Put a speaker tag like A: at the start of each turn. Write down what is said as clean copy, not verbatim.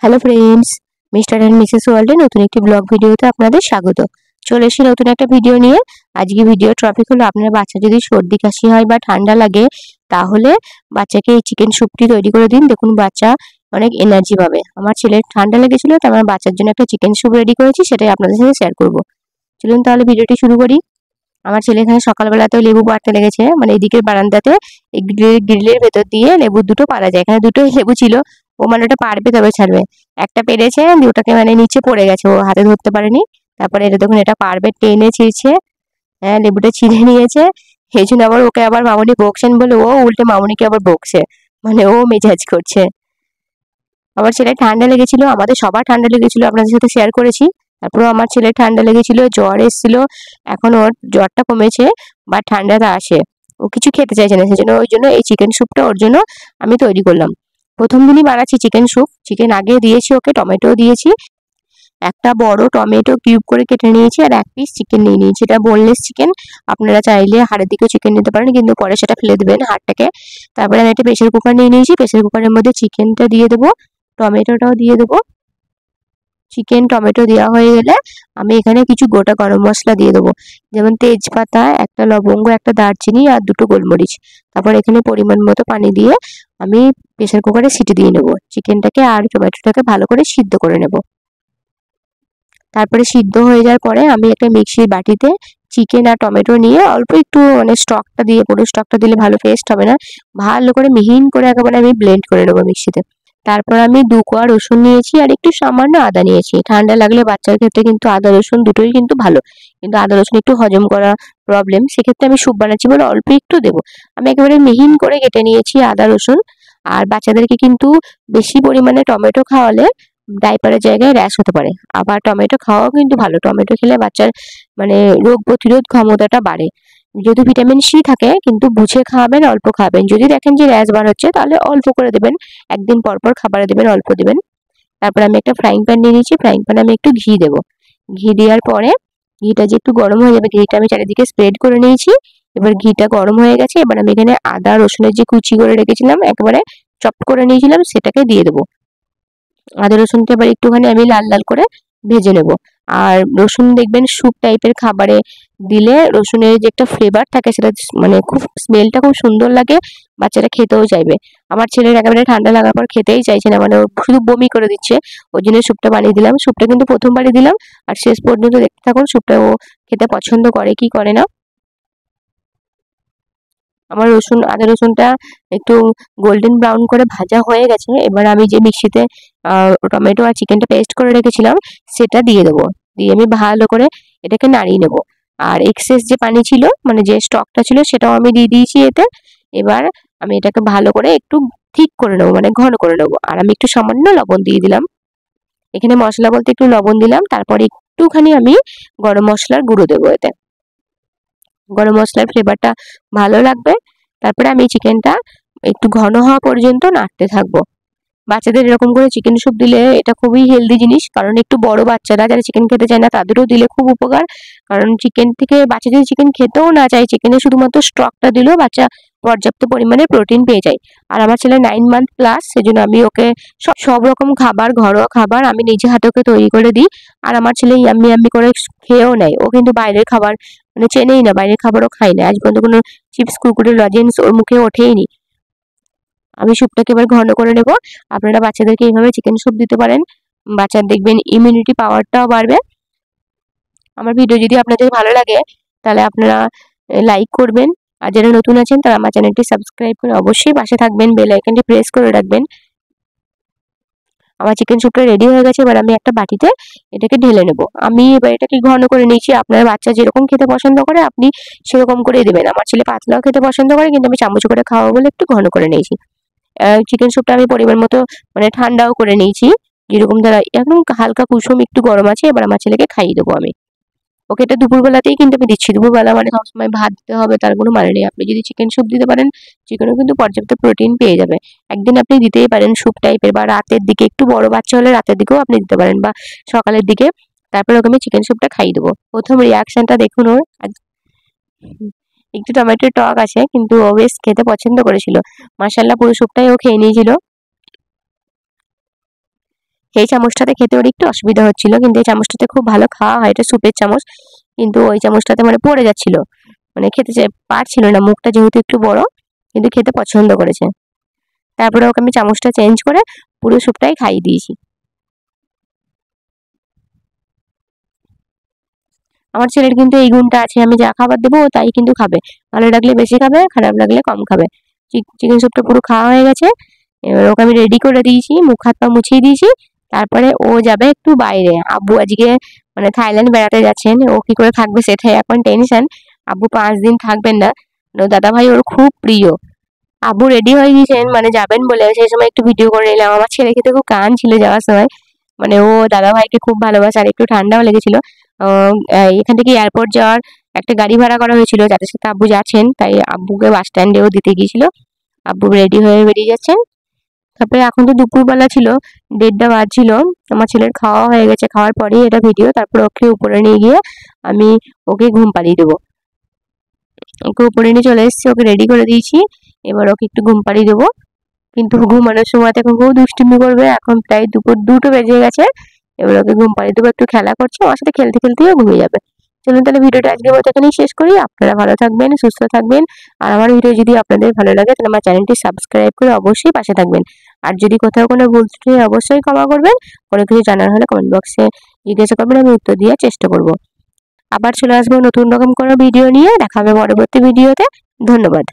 A: Hello friends, mister and Mrs ওয়ার্ল্ডের নতুন একটি ব্লগ ভিডিওতে আপনাদের স্বাগত। চলে এসেছি নতুন একটা ভিডিও নিয়ে। আজকে ভিডিও টপিক হলো আপনার বাচ্চা যদি সর্দি কাশি হয় বা ঠান্ডা লাগে তাহলে বাচ্চাকে এই চিকেন স্যুপটি তৈরি করে দিন। দেখুন বাচ্চা অনেক এনার্জি পাবে। আমার ছেলের ঠান্ডা লেগেছিল, তাই আমার বাচ্চার জন্য একটা চিকেন স্যুপ রেডি করেছি, সেটাই আপনাদের সাথে শেয়ার করব। চলুন তাহলে ভিডিওটি শুরু করি। আমার ছেলে এখানে সকালবেলাতেও লেবু পাড়তে লেগেছে, মানে এদিকের বারান্দাতে এই গ্রিলের ভেতর দিয়ে লেবু দুটো পাড়া যায়, এখানে দুটোই লেবু ছিল। ও মানে ওটা পারবে তবে ছাড়বে। একটা পেরেছে, দিয়ে ওটাকে মানে নিচে পড়ে গেছে, ও হাতে ধরতে পারেনি। তারপরে এটা দেখুন, এটা পারবে, টেনে ছিঁড়ছে। হ্যাঁ, লেবুটা ছিঁড়ে নিয়েছে। সেই জন্য আবার ওকে আবার মামুনি বকছেন বলে ও উল্টে মামুনিকে আবার বকছে, মানে ও মেজাজ করছে। আমার ছেলে ঠান্ডা লেগেছিল, আমাদের সবার ঠান্ডা লেগেছিল, আপনাদের সাথে শেয়ার করেছি। তারপরে আমার ছেলের ঠান্ডা লেগেছিল, জ্বর এসেছিল। এখন ওর জ্বরটা কমেছে, বা ঠান্ডাটা আসে, ও কিছু খেতে চাইছে না, সেজন্য ওই জন্য এই চিকেন স্যুপটা ওর জন্য আমি তৈরি করলাম। প্রথম দিনই বানাচ্ছি চিকেন স্যুপ। চিকেন আগে দিয়েছি ওকে, টমেটো দিয়েছি, একটা বড় টমেটো কিউব করে কেটে নিয়েছি, আর এক পিস চিকেন নিয়ে নিয়েছি। এটা বোনলেস চিকেন, আপনারা চাইলে হাড়ের দিকেও চিকেন নিতে পারেন, কিন্তু পরে সেটা ফেলে দেবেন হাড়টাকে। তারপরে আমি একটা প্রেসার কুকার নিয়ে নিয়েছি, প্রেসার কুকারের মধ্যে চিকেনটা দিয়ে দেবো, টমেটোটাও দিয়ে দেবো। চিকেন টমেটো দেওয়া হয়ে গেলে আমি এখানে কিছু গোটা গরম মশলা দিয়ে দেবো, যেমন তেজপাতা, একটা লবঙ্গ, একটা দারচিনি, আর দুটো গোলমরিচ। তারপর এখানে পরিমাণ মতো পানি দিয়ে আমি প্রেসার কুকারে সিটি দিয়ে নেবো। চিকেনটাকে আর টমেটোটাকে ভালো করে সিদ্ধ করে নেব। তারপরে সিদ্ধ হয়ে যাওয়ার পরে আমি একটা মিক্সির বাটিতে চিকেন আর টমেটো নিয়ে অল্প একটু মানে স্টকটা দিয়ে, পুরো স্টকটা দিলে ভালো পেস্ট হবে না, ভালো করে মিহিন করে একেবারে আমি ব্লেন্ড করে নেবো মিক্সিতে। তারপর আমি 2 কোয়া রসুন নিয়েছি, আর একটু সামান্য আদা নিয়েছি। ঠান্ডা লাগলে বাচ্চার ক্ষেত্রে কিন্তু আদা রসুন দুটোই কিন্তু ভালো, কিন্তু আদা রসুন একটু হজম করা প্রবলেম, সেক্ষেত্রে আমি স্যুপ বানাচ্ছি বলে অল্প একটু দেবো। আমি একেবারে মিহিন করে কেটে নিয়েছি আদা রসুন। আর বাচ্চাদেরকে কিন্তু বেশি পরিমাণে টমেটো খাওয়ালে ডাইপারের জায়গায় র্যাশ হতে পারে। আবার টমেটো খাওয়াও কিন্তু ভালো, টমেটো খেলে বাচ্চার মানে রোগ প্রতিরোধ ক্ষমতাটা বাড়ে। যেহেতু ভিটামিন সি থাকে, কিন্তু বুঝে খাওয়াবেন, অল্প খাওয়াবেন। যদি দেখেন যে র্যাশ বার হচ্ছে তাহলে অল্প করে দেবেন, একদিন পর পর খাবারে দেবেন, অল্প দেবেন। তারপর আমি একটা ফ্রাইং প্যান নিয়ে নিয়েছি, ফ্রাইং প্যানে আমি একটু ঘি দেবো। ঘি দেওয়ার পরে ঘিটা যে একটু গরম হয়ে যাবে, ঘিটা আমি চারিদিকে স্প্রেড করে নিয়েছি। এবার ঘিটা গরম হয়ে গেছে, এবার আমি এখানে আদা রসুনের যে কুচি করে রেখেছিলাম, একেবারে চপ করে নিয়েছিলাম, সেটাকে দিয়ে দেবো। আদা রসুনটা এবার একটুখানি আমি লাল লাল করে ভেজে নেব। আর রসুন দেখবেন স্যুপ টাইপের খাবারে দিলে রসুনের যে একটা ফ্লেভার থাকে, সেটা মানে খুব স্মেলটা খুব সুন্দর লাগে, বাচ্চারা খেতেও চাইবে। আমার ছেলের একেবারে ঠান্ডা লাগার পর খেতেই চাইছে না, মানে ও শুধু বমি করে দিচ্ছে। ওই জন্য স্যুপটা বানিয়ে দিলাম। স্যুপটা কিন্তু প্রথমবারই দিলাম, আর শেষ পর্যন্ত দেখতে থাকুন স্যুপটা ও খেতে পছন্দ করে কি করে না। আমার আদা রসুনটা একটু গোল্ডেন ব্রাউন করে ভাজা হয়ে গেছে। এবার আমি যে মিক্সিতে টমেটো আর চিকেনটা পেস্ট করে রেখেছিলাম সেটা দিয়ে দেবো। দিয়ে আমি ভালো করে এটাকে নাড়িয়ে নেবো। আর এক্সেস যে পানি ছিল, মানে যে স্টকটা ছিল, সেটাও আমি দিয়ে দিয়েছি এতে। এবার আমি এটাকে ভালো করে একটু ঠিক করে নেবো, মানে ঘন করে নেবো। আর আমি একটু সামান্য লবণ দিয়ে দিলাম। এখানে মশলা বলতে একটু লবণ দিলাম, তারপরে একটুখানি আমি গরম মশলার গুঁড়ো দেবো এতে। গরম মশলার ফ্লেভারটা ভালো লাগবে। তারপরে আমি চিকেনটা একটু ঘন হওয়া পর্যন্ত নাড়তে থাকবো। বাচ্চাদের এরকম করে চিকেন স্যুপ দিলে এটা খুবই হেলদি জিনিস, কারণ একটু বড় বাচ্চারা যারা চিকেন খেতে চায় না তাদেরও দিলে খুব উপকার। কারণ চিকেন থেকে বাচ্চা যদি চিকেন খেতেও না চায়, চিকেনে শুধুমাত্র স্টকটা দিলেও বাচ্চা পর্যাপ্ত পরিমাণে প্রোটিন পেয়ে যায়। আর আমার ছেলে 9 মান্থ প্লাস, সেজন্য আমি ওকে সব রকম খাবার, ঘরোয়া খাবার আমি নিজে হাতে ওকে তৈরি করে দিই। আর আমার ছেলে ইয়াম্মি ইয়াম্মি করে খেয়েও নেয়। ও কিন্তু বাইরের খাবার মানে চেনেই না, বাইরের খাবারও খায় না, আজ পর্যন্ত কোনো চিপস কুরকুরে লজেন্স ওর মুখে ওঠেইনি। আমি স্যুপটাকে এবার ঘন করে নেব। আপনারা বাচ্চাদেরকে এইভাবে চিকেন স্যুপ দিতে পারেন, বাচ্চার দেখবেন ইমিউনিটি পাওয়ারটাও বাড়বে। আমার ভিডিও যদি আপনাদের ভালো লাগে তাহলে আপনারা লাইক করবেন, আর যারা নতুন আছেন তারা আমার চ্যানেলটি সাবস্ক্রাইব করে অবশ্যই পাশে থাকবেন, বেল আইকনটি প্রেস করে রাখবেন। আমার চিকেন স্যুপটা রেডি হয়ে গেছে, এবার আমি একটা বাটিতে এটাকে ঢেলে নেব। আমি এবার এটাকে ঘন করে নিয়েছি, আপনার বাচ্চা যেরকম খেতে পছন্দ করে আপনি সেরকম করেই দেবেন। আমার ছেলে পাতলাও খেতে পছন্দ করে, কিন্তু আমি চামচ করে খাওয়াবো বলে একটু ঘন করে নিয়েছি। চিকেন স্যুপটা আমি পরিমাণ মতো মানে ঠান্ডাও করে নিয়েছি, যেরকম ধরা এখন হালকা কুসুম একটু গরম আছে। এবার আমার ছেলেকে খাইয়ে দেবো আমি। ওকে এটা দুপুরবেলাতেই কিন্তু আমি দিচ্ছি। দুপুরবেলা মানে সবসময় ভাত দিতে হবে তার কোনো মানে নেই। আপনি যদি চিকেন স্যুপ দিতে পারেন, চিকেনও কিন্তু পর্যাপ্ত প্রোটিন পেয়ে যাবে। একদিন আপনি দিতেই পারেন স্যুপ টাইপের, বা রাতের দিকে একটু বড় বাচ্চা হলে রাতের দিকেও আপনি দিতে পারেন, বা সকালের দিকে। তারপরে ওকে আমি চিকেন স্যুপটা খাইয়ে দেবো। প্রথম রিয়াকশনটা দেখুন ওর। একটু টমেটোর টক আছে, কিন্তু ও বেশ খেতে পছন্দ করেছিল। মাশাআল্লাহ পুরো স্যুপটাই ও খেয়ে নিয়েছিল। এই চামচটাতে খেতে ওর একটু অসুবিধা হচ্ছিল, কিন্তু এই চামচটাতে খুব ভালো খাওয়া হয়, এটা স্যুপের চামচ। কিন্তু ওই চামচটাতে মানে পড়ে যাচ্ছিল, মানে খেতে পারছিল না, মুখটা যেহেতু একটু বড়, কিন্তু খেতে পছন্দ করেছে। তারপরে ওকে আমি চামচটা চেঞ্জ করে পুরো স্যুপটাই খাইয়ে দিয়েছি। আমার ছেলের কিন্তু এই গুণটা আছে, আমি যা খাবার দেবো ও তাই কিন্তু খাবে। ভালো লাগলে বেশি খাবে, খারাপ লাগলে কম খাবে। চিকেন স্যুপটা পুরো খাওয়া হয়ে গেছে। এবার ওকে আমি রেডি করে দিয়েছি, মুখ হাত পা মুছিয়ে দিয়েছি। তারপরে ও যাবে একটু বাইরে। আব্বু আজকে মানে থাইল্যান্ড বেড়াতে যাচ্ছেন, ও কি করে থাকবে সেটাই এখন টেনশন। আব্বু 5 দিন থাকবেন না, দাদা ভাই ওর খুব প্রিয়। আব্বু রেডি হয়ে গিয়েছেন মানে যাবেন বলে, সেই সময় একটু ভিডিও করে নিলাম। আমার ছেলে খেতে খুব কান ছিল যাওয়ার সময়, মানে ও দাদা ভাইকে খুব ভালোবাসে, আর একটু ঠান্ডাও লেগেছিল। এখান থেকে এয়ারপোর্ট যাওয়ার একটা গাড়ি ভাড়া করা হয়েছিল, যাদের সাথে আব্বু যাচ্ছেন, তাই আব্বুকে বাস স্ট্যান্ডেও দিতে গিয়েছিল। আব্বু রেডি হয়ে বেরিয়ে যাচ্ছেন। তারপরে এখন তো দুপুরবেলা ছিল, 1:30 বাজছিল। আমার ছেলের খাওয়া হয়ে গেছে, খাওয়ার পরেই এটা ভিডিও। তারপর ওকে উপরে নিয়ে গিয়ে আমি ওকে ঘুম পাড়িয়ে দেবো। ওকে উপরে নিয়ে চলে এসেছি, ওকে রেডি করে দিয়েছি। এবার ওকে একটু ঘুম পাড়িয়ে দেবো, কিন্তু ঘুমানোর সময় এখন খুব দুষ্টুমি করবে। এখন প্রায় দুপুর 2টো বেজে গেছে। এবার ওকে ঘুম পাড়িয়ে দেবো, একটু খেলা করছে, আমার সাথে খেলতে খেলতেও ঘুমিয়ে যাবে। চলুন তাহলে ভিডিওটা আজকের মতো এখানেই শেষ করি। আপনারা ভালো থাকবেন, সুস্থ থাকবেন। আর আমার ভিডিও যদি আপনাদের ভালো লাগে তাহলে আমার চ্যানেলটি সাবস্ক্রাইব করে অবশ্যই পাশে থাকবেন। আর যদি কোথাও কোনো ভুল ত্রুটি হয় অবশ্যই ক্ষমা করবেন। কোনো কিছু জানার হলে কমেন্ট বক্সে জিজ্ঞাসা করবেন, আমি উত্তর দেওয়ার চেষ্টা করব। আবার চলে আসবো নতুন রকম কোনো ভিডিও নিয়ে। দেখা হবে পরবর্তী ভিডিওতে। ধন্যবাদ।